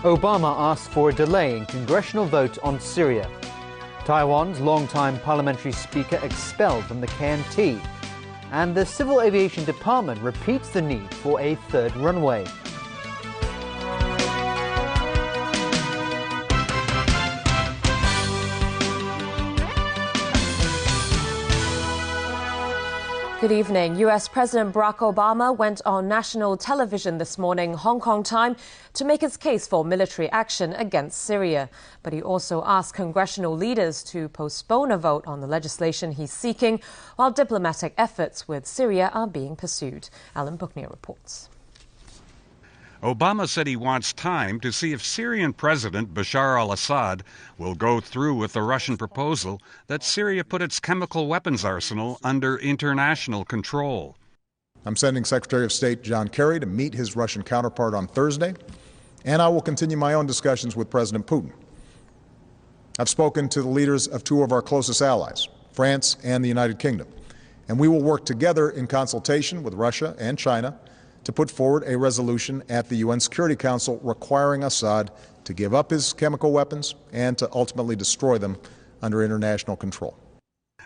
Obama asks for a delay in congressional vote on Syria. Taiwan's longtime parliamentary speaker expelled from the KMT. And the Civil Aviation Department repeats the need for a third runway. Good evening. U.S. President Barack Obama went on national television this morning, Hong Kong time, to make his case for military action against Syria. But he also asked congressional leaders to postpone a vote on the legislation he's seeking, while diplomatic efforts with Syria are being pursued. Alan Buckner reports. Obama said he wants time to see if Syrian President Bashar al-Assad will go through with the Russian proposal that Syria put its chemical weapons arsenal under international control. I'm sending Secretary of State John Kerry to meet his Russian counterpart on Thursday, and I will continue my own discussions with President Putin. I've spoken to the leaders of two of our closest allies, France and the United Kingdom, and we will work together in consultation with Russia and China to put forward a resolution at the UN Security Council requiring Assad to give up his chemical weapons and to ultimately destroy them under international control.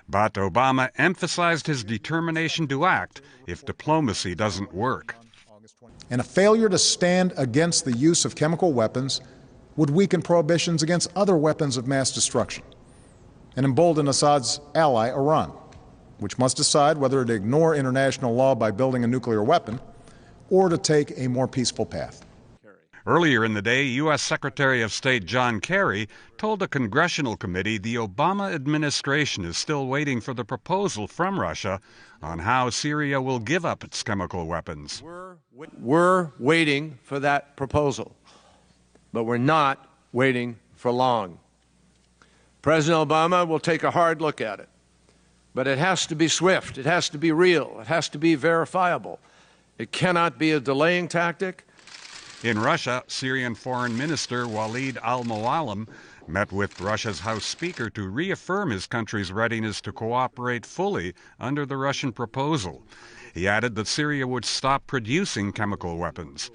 But Obama emphasized his determination to act if diplomacy doesn't work. And a failure to stand against the use of chemical weapons would weaken prohibitions against other weapons of mass destruction and embolden Assad's ally, Iran, which must decide whether to ignore international law by building a nuclear weapon or to take a more peaceful path. Earlier in the day, U.S. Secretary of State John Kerry told a congressional committee the Obama administration is still waiting for the proposal from Russia on how Syria will give up its chemical weapons. We're waiting for that proposal, but we're not waiting for long. President Obama will take a hard look at it, but it has to be swift, it has to be real, it has to be verifiable. It cannot be a delaying tactic. In Russia, Syrian Foreign Minister Walid al-Muallim met with Russia's House Speaker to reaffirm his country's readiness to cooperate fully under the Russian proposal. He added that Syria would stop producing chemical weapons.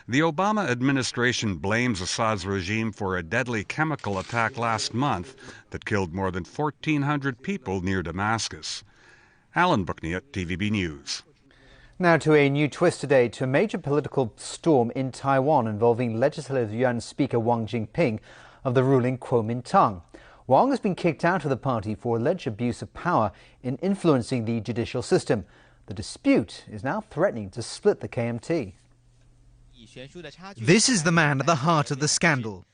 The Obama administration blames Assad's regime for a deadly chemical attack last month that killed more than 1,400 people near Damascus. Alan Buckney, TVB News. Now to a new twist today to a major political storm in Taiwan involving Legislative Yuan Speaker Wang Jinping of the ruling Kuomintang. Wang has been kicked out of the party for alleged abuse of power in influencing the judicial system. The dispute is now threatening to split the KMT. This is the man at the heart of the scandal.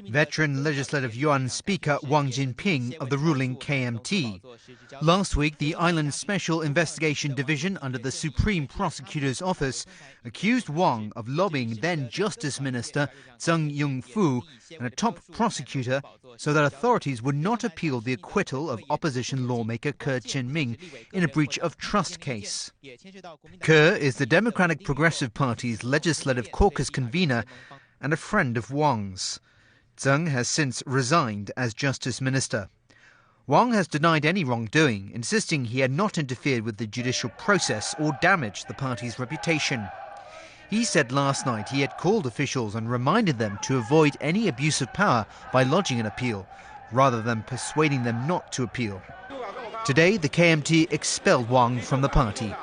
Veteran Legislative Yuan Speaker Wang Jinping of the ruling KMT. Last week, the Island Special Investigation Division under the Supreme Prosecutor's Office accused Wang of lobbying then Justice Minister Tseng Ying-fu and a top prosecutor so that authorities would not appeal the acquittal of opposition lawmaker Ke Chen-ming in a breach of trust case. Ke is the Democratic Progressive Party's Legislative Caucus convener and a friend of Wang's. Tseng has since resigned as Justice Minister. Wang has denied any wrongdoing, insisting he had not interfered with the judicial process or damaged the party's reputation. He said last night he had called officials and reminded them to avoid any abuse of power by lodging an appeal, rather than persuading them not to appeal. Today, the KMT expelled Wang from the party.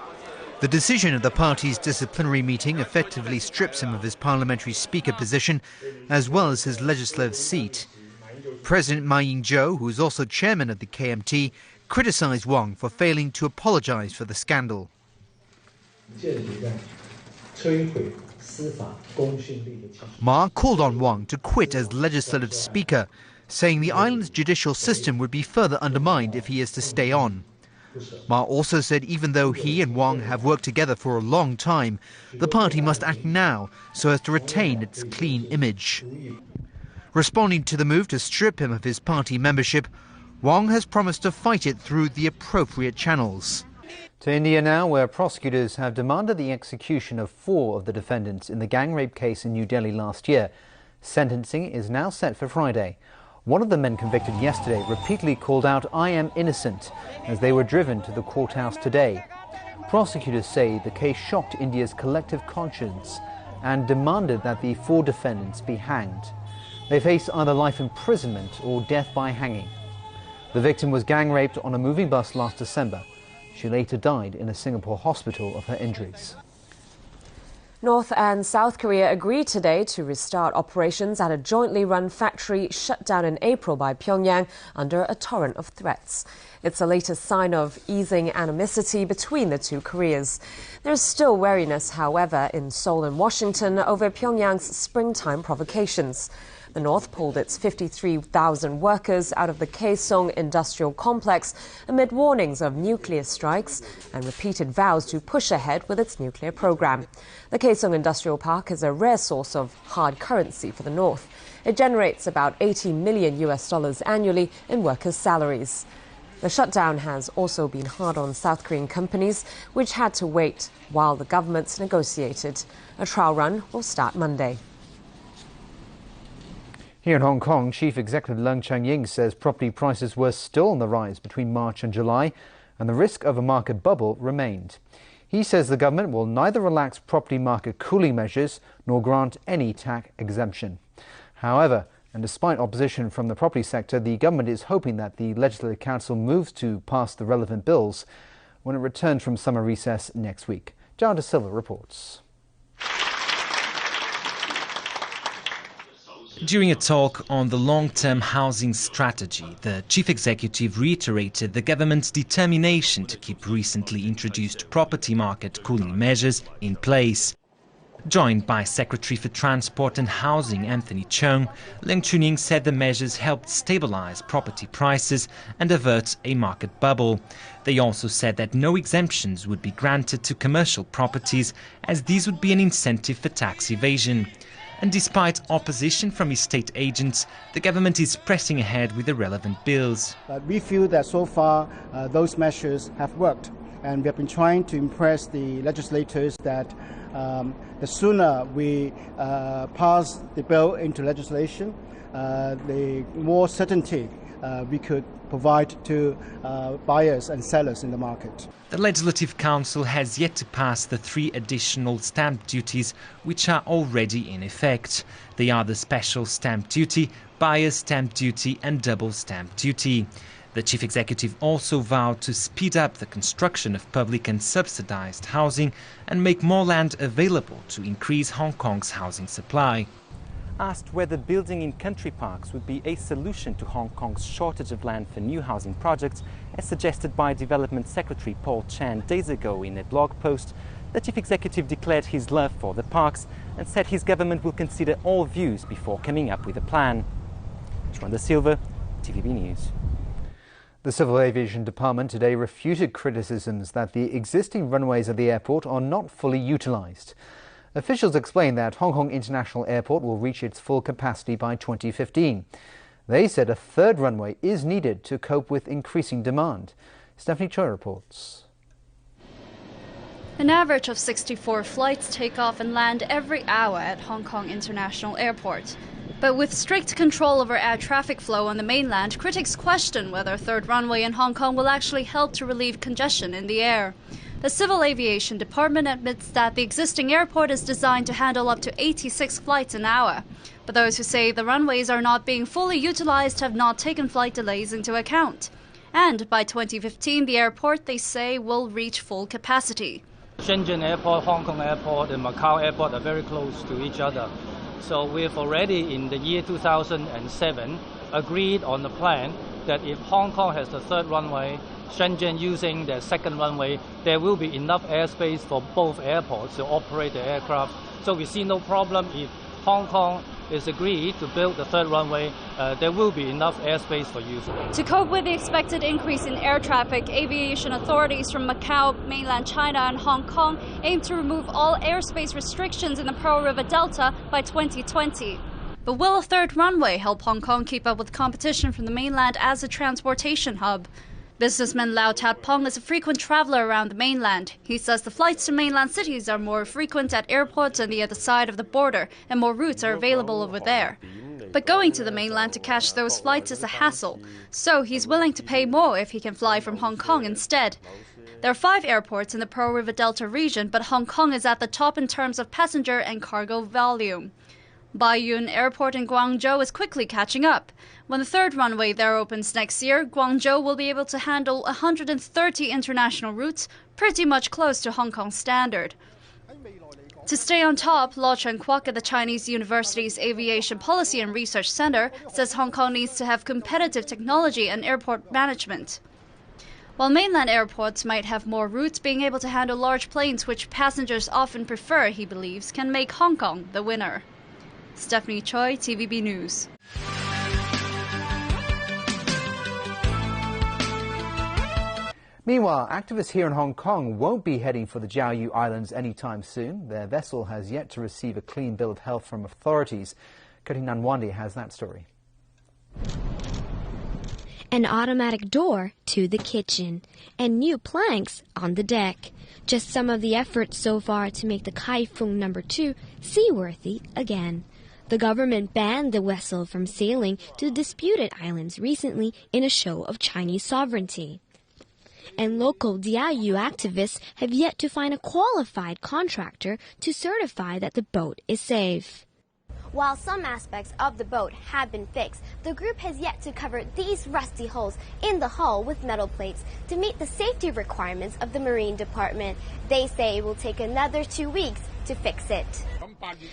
The decision of the party's disciplinary meeting effectively strips him of his parliamentary speaker position as well as his legislative seat. President Ma Ying-jeou, who is also chairman of the KMT, criticized Wang for failing to apologize for the scandal. Ma called on Wang to quit as legislative speaker, saying the island's judicial system would be further undermined if he is to stay on. Ma also said even though he and Wang have worked together for a long time, the party must act now so as to retain its clean image. Responding to the move to strip him of his party membership, Wang has promised to fight it through the appropriate channels. To India now, where prosecutors have demanded the execution of 4 of the defendants in the gang rape case in New Delhi last year. Sentencing is now set for Friday. One of the men convicted yesterday repeatedly called out, "I am innocent," as they were driven to the courthouse today. Prosecutors say the case shocked India's collective conscience and demanded that the 4 defendants be hanged. They face either life imprisonment or death by hanging. The victim was gang raped on a moving bus last December. She later died in a Singapore hospital of her injuries. North and South Korea agreed today to restart operations at a jointly run factory shut down in April by Pyongyang under a torrent of threats. It's the latest sign of easing animosity between the two Koreas. There's still wariness, however, in Seoul and Washington over Pyongyang's springtime provocations. The North pulled its 53,000 workers out of the Kaesong industrial complex amid warnings of nuclear strikes and repeated vows to push ahead with its nuclear program. The Kaesong industrial park is a rare source of hard currency for the North. It generates about $80 million annually in workers' salaries. The shutdown has also been hard on South Korean companies, which had to wait while the governments negotiated. A trial run will start Monday. Here in Hong Kong, Chief Executive Leung Chun-ying says property prices were still on the rise between March and July, and the risk of a market bubble remained. He says the government will neither relax property market cooling measures nor grant any tax exemption. However, and despite opposition from the property sector, the government is hoping that the Legislative Council moves to pass the relevant bills when it returns from summer recess next week. John De Silva reports. During a talk on the long-term housing strategy, the chief executive reiterated the government's determination to keep recently introduced property market cooling measures in place. Joined by Secretary for Transport and Housing Anthony Cheung, Leung Chun-ying said the measures helped stabilize property prices and avert a market bubble. They also said that no exemptions would be granted to commercial properties, as these would be an incentive for tax evasion. And despite opposition from estate agents, the government is pressing ahead with the relevant bills. We feel that so far those measures have worked, and we have been trying to impress the legislators that the sooner we pass the bill into legislation, the more certainty we could provide to buyers and sellers in the market. The Legislative Council has yet to pass the 3 additional stamp duties which are already in effect. They are the special stamp duty, buyer's stamp duty and double stamp duty. The chief executive also vowed to speed up the construction of public and subsidized housing and make more land available to increase Hong Kong's housing supply. Asked whether building in country parks would be a solution to Hong Kong's shortage of land for new housing projects, as suggested by Development Secretary Paul Chan days ago in a blog post, the chief executive declared his love for the parks and said his government will consider all views before coming up with a plan. Juan De Silva, TVB News. The Civil Aviation Department today refuted criticisms that the existing runways at the airport are not fully utilised. Officials explained that Hong Kong International Airport will reach its full capacity by 2015. They said a 3rd runway is needed to cope with increasing demand. Stephanie Choi reports. An average of 64 flights take off and land every hour at Hong Kong International Airport. But with strict control over air traffic flow on the mainland, critics question whether a 3rd runway in Hong Kong will actually help to relieve congestion in the air. The Civil Aviation Department admits that the existing airport is designed to handle up to 86 flights an hour. But those who say the runways are not being fully utilized have not taken flight delays into account. And by 2015, the airport, they say, will reach full capacity. Shenzhen Airport, Hong Kong Airport and Macau Airport are very close to each other. So we've already, in the year 2007, agreed on the plan that if Hong Kong has the 3rd runway, Shenzhen using the 2nd runway, there will be enough airspace for both airports to operate the aircraft. So we see no problem if Hong Kong is agreed to build the 3rd runway, there will be enough airspace for use. To cope with the expected increase in air traffic, aviation authorities from Macau, mainland China and Hong Kong aim to remove all airspace restrictions in the Pearl River Delta by 2020. But will a 3rd runway help Hong Kong keep up with competition from the mainland as a transportation hub? Businessman Lau Tat Pong is a frequent traveler around the mainland. He says the flights to mainland cities are more frequent at airports on the other side of the border, and more routes are available over there. But going to the mainland to catch those flights is a hassle, so he's willing to pay more if he can fly from Hong Kong instead. There are 5 airports in the Pearl River Delta region, but Hong Kong is at the top in terms of passenger and cargo volume. Baiyun Airport in Guangzhou is quickly catching up. When the 3rd runway there opens next year, Guangzhou will be able to handle 130 international routes, pretty much close to Hong Kong's standard. To stay on top, Luo Chen-kwok at the Chinese University's Aviation Policy and Research Center says Hong Kong needs to have competitive technology and airport management. While mainland airports might have more routes, being able to handle large planes which passengers often prefer, he believes, can make Hong Kong the winner. Stephanie Choi, TVB News. Meanwhile, activists here in Hong Kong won't be heading for the Jiaoyu Islands anytime soon. Their vessel has yet to receive a clean bill of health from authorities. Koti Nanwandi has that story. An automatic door to the kitchen, and new planks on the deck. Just some of the efforts so far to make the Kaifeng No. 2 seaworthy again. The government banned the vessel from sailing to the disputed islands recently in a show of Chinese sovereignty. And local Diaoyu activists have yet to find a qualified contractor to certify that the boat is safe. While some aspects of the boat have been fixed, the group has yet to cover these rusty holes in the hull with metal plates to meet the safety requirements of the Marine Department. They say it will take another 2 weeks to fix it.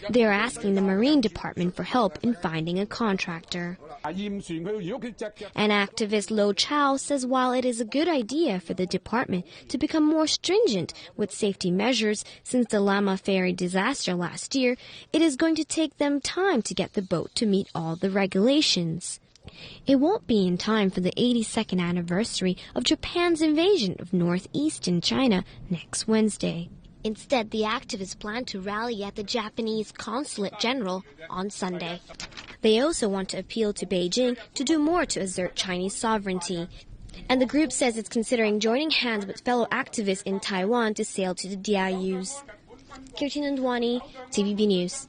They are asking the Marine Department for help in finding a contractor. An activist, Lo Chao, says while it is a good idea for the department to become more stringent with safety measures since the Lama Ferry disaster last year, it is going to take them time to get the boat to meet all the regulations. It won't be in time for the 82nd anniversary of Japan's invasion of northeastern China next Wednesday. Instead, the activists plan to rally at the Japanese Consulate General on Sunday. They also want to appeal to Beijing to do more to assert Chinese sovereignty. And the group says it's considering joining hands with fellow activists in Taiwan to sail to the Diaoyus. Koti Nanwandi, TVB News.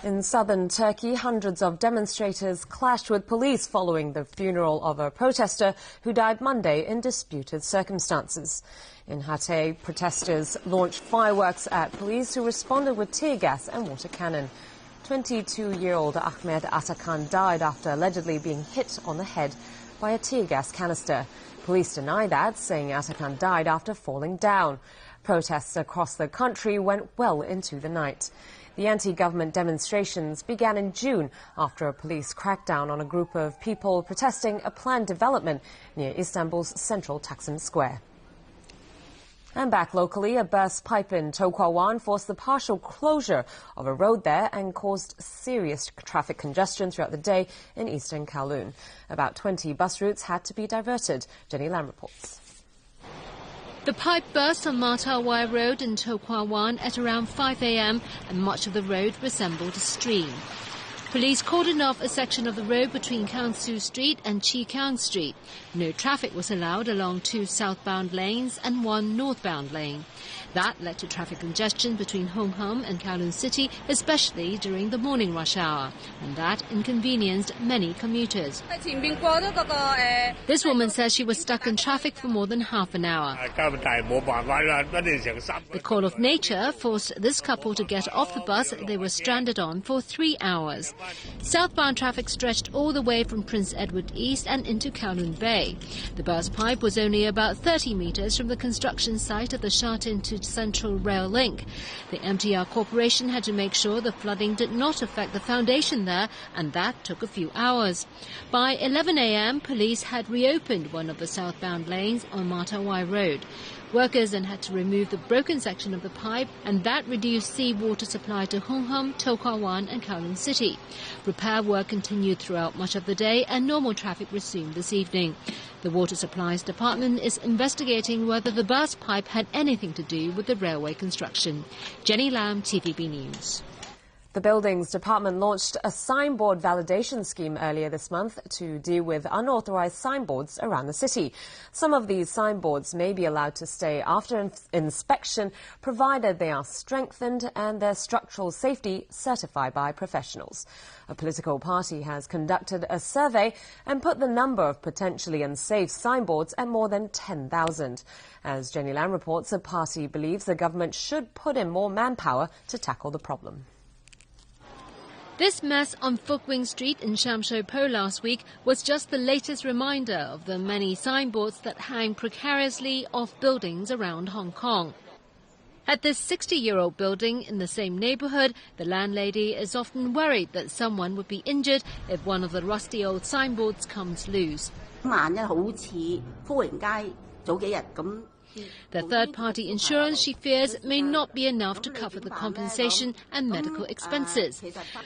In southern Turkey, hundreds of demonstrators clashed with police following the funeral of a protester who died Monday in disputed circumstances. In Hatay, protesters launched fireworks at police who responded with tear gas and water cannon. 22-year-old Ahmed Atakan died after allegedly being hit on the head by a tear gas canister. Police deny that, saying Atakan died after falling down. Protests across the country went well into the night. The anti-government demonstrations began in June after a police crackdown on a group of people protesting a planned development near Istanbul's central Taksim Square. And back locally, a burst pipe in To Kwa Wan forced the partial closure of a road there and caused serious traffic congestion throughout the day in eastern Kowloon. About 20 bus routes had to be diverted. Jenny Lam reports. The pipe burst on Mata Wai Road in To Kwa Wan at around 5 a.m. and much of the road resembled a stream. Police cordoned off a section of the road between Kangsu Street and Chi Kang Street. No traffic was allowed along 2 southbound lanes and 1 northbound lane. That led to traffic congestion between Hong Kong and Kowloon City, especially during the morning rush hour, and that inconvenienced many commuters. This woman says she was stuck in traffic for more than half an hour. The call of nature forced this couple to get off the bus they were stranded on for 3 hours. Southbound traffic stretched all the way from Prince Edward East and into Kowloon Bay. The burst pipe was only about 30 metres from the construction site of the Sha Tin to Central Rail Link. The MTR Corporation had to make sure the flooding did not affect the foundation there, and that took a few hours. By 11 a.m, police had reopened one of the southbound lanes on Mata Wai Road. Workers then had to remove the broken section of the pipe, and that reduced seawater supply to Hong Kong, To Kwa Wan and Kowloon City. Repair work continued throughout much of the day, and normal traffic resumed this evening. The Water Supplies Department is investigating whether the burst pipe had anything to do with the railway construction. Jenny Lam, TVB News. The Buildings Department launched a signboard validation scheme earlier this month to deal with unauthorized signboards around the city. Some of these signboards may be allowed to stay after inspection, provided they are strengthened and their structural safety certified by professionals. A political party has conducted a survey and put the number of potentially unsafe signboards at more than 10,000. As Jenny Lam reports, the party believes the government should put in more manpower to tackle the problem. This mess on Fook Wing Street in Sham Shui Po last week was just the latest reminder of the many signboards that hang precariously off buildings around Hong Kong. At this 60-year-old building in the same neighbourhood, the landlady is often worried that someone would be injured if one of the rusty old signboards comes loose. The third-party insurance, she fears, may not be enough to cover the compensation and medical expenses.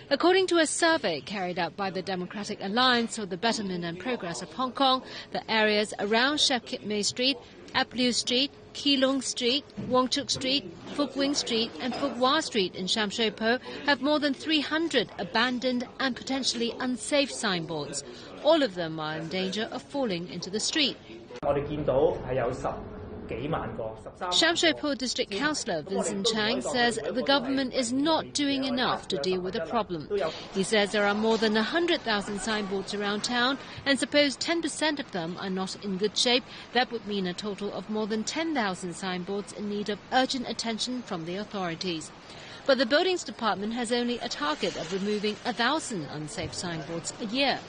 According to a survey carried out by the Democratic Alliance for the Betterment and Progress of Hong Kong, the areas around Shek Kip Mei Street, Ap Liu Street, Kee Lung Street, Wong Chuk Street, Fook Wing Street and Fook Wah Street in Sham Shui Po have more than 300 abandoned and potentially unsafe signboards. All of them are in danger of falling into the street. Sham Shui Po District Councillor Vincent Chang says the government is not doing enough to deal with the problem. He says there are more than 100,000 signboards around town, and suppose 10% of them are not in good shape, that would mean a total of more than 10,000 signboards in need of urgent attention from the authorities. But the Buildings Department has only a target of removing 1,000 unsafe signboards a year.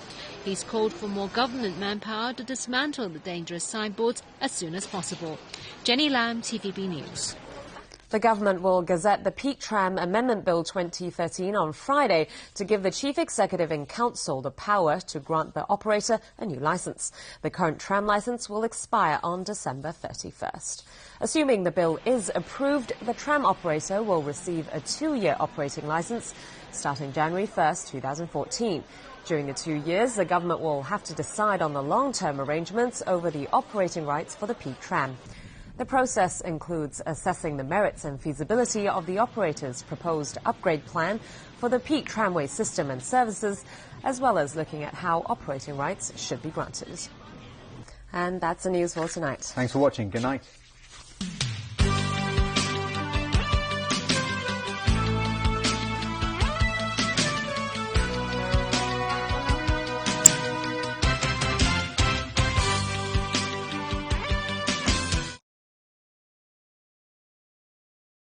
He's called for more government manpower to dismantle the dangerous signboards as soon as possible. Jenny Lam, TVB News. The government will gazette the Peak Tram Amendment Bill 2013 on Friday to give the Chief Executive and Council the power to grant the operator a new licence. The current tram licence will expire on December 31st. Assuming the bill is approved, the tram operator will receive a 2-year operating licence starting January 1st, 2014. During the 2 years, the government will have to decide on the long-term arrangements over the operating rights for the Peak Tram. The process includes assessing the merits and feasibility of the operator's proposed upgrade plan for the Peak Tramway system and services, as well as looking at how operating rights should be granted. And that's the news for tonight. Thanks for watching. Good night.